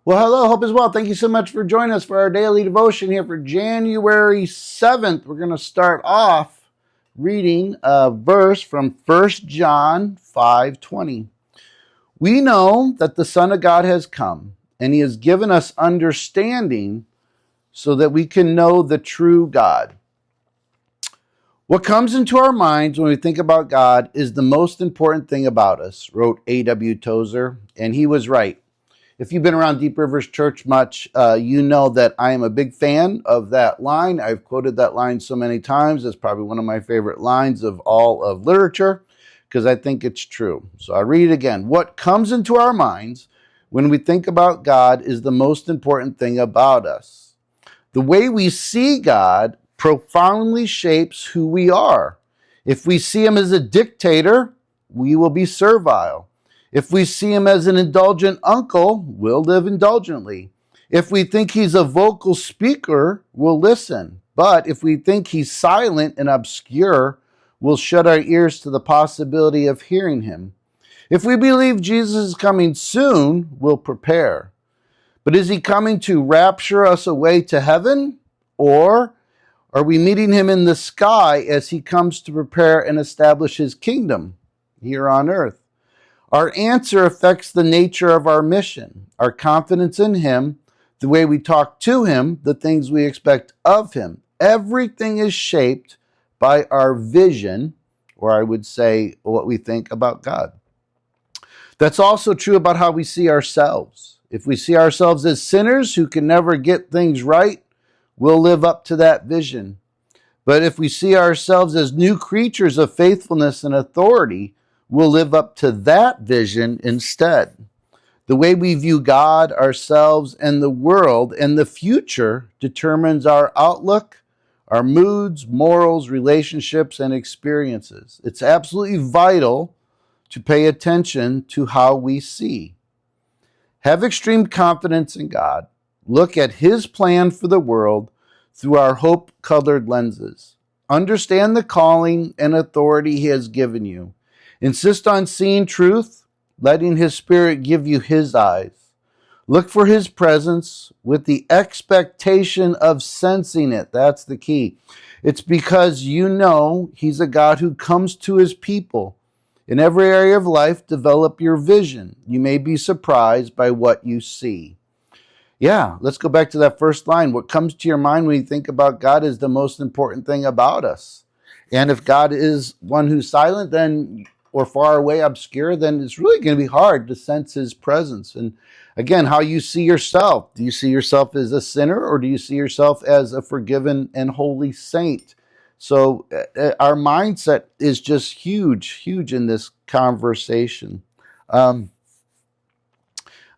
Well, hello, hope as well. Thank you so much for joining us for our daily devotion here for January 7th. We're going to start off reading a verse from 1 John 5:20. We know that the Son of God has come, and he has given us understanding so that we can know the true God. What comes into our minds when we think about God is the most important thing about us, wrote A.W. Tozer, and he was right. If you've been around Deep Rivers Church much, you know that I am a big fan of that line. I've quoted that line so many times. It's probably one of my favorite lines of all of literature because I think it's true. So I read it again. What comes into our minds when we think about God is the most important thing about us. The way we see God profoundly shapes who we are. If we see him as a dictator, we will be servile. If we see him as an indulgent uncle, we'll live indulgently. If we think he's a vocal speaker, we'll listen. But if we think he's silent and obscure, we'll shut our ears to the possibility of hearing him. If we believe Jesus is coming soon, we'll prepare. But is he coming to rapture us away to heaven? Or are we meeting him in the sky as he comes to prepare and establish his kingdom here on earth? Our answer affects the nature of our mission, our confidence in him, the way we talk to him, the things we expect of him. Everything is shaped by our vision, or I would say what we think about God. That's also true about how we see ourselves. If we see ourselves as sinners who can never get things right, we'll live up to that vision. But if we see ourselves as new creatures of faithfulness and authority, we'll live up to that vision instead. The way we view God, ourselves, and the world and the future determines our outlook, our moods, morals, relationships, and experiences. It's absolutely vital to pay attention to how we see. Have extreme confidence in God. Look at his plan for the world through our hope-colored lenses. Understand the calling and authority he has given you. Insist on seeing truth, letting his Spirit give you his eyes. Look for his presence with the expectation of sensing it. That's the key. It's because you know he's a God who comes to his people. In every area of life, develop your vision. You may be surprised by what you see. Yeah, let's go back to that first line. What comes to your mind when you think about God is the most important thing about us. And if God is one who's silent, then or far away, obscure, then it's really going to be hard to sense his presence. And again, how you see yourself. Do you see yourself as a sinner, or do you see yourself as a forgiven and holy saint? So our mindset is just huge in this conversation. I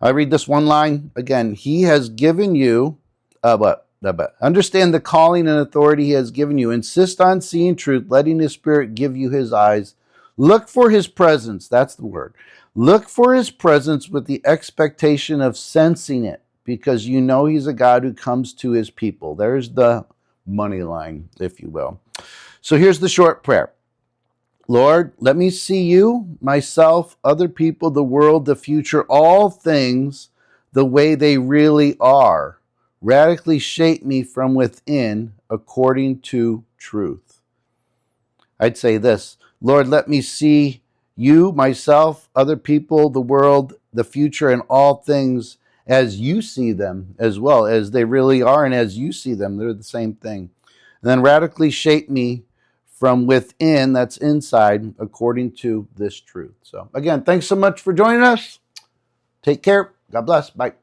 read this one line again. He has given you, understand the calling and authority he has given you. Insist on seeing truth, letting his Spirit give you his eyes. Look for his presence. That's the word. Look for his presence with the expectation of sensing it, because you know he's a God who comes to his people. There's the money line, if you will. So here's the short prayer. Lord, let me see you, myself, other people, the world, the future, all things the way they really are. Radically shape me from within according to truth. I'd say this. Lord, let me see you, myself, other people, the world, the future, and all things as you see them as well, as they really are, and as you see them. They're the same thing. And then radically shape me from within, that's inside, according to this truth. So again, thanks so much for joining us. Take care. God bless. Bye.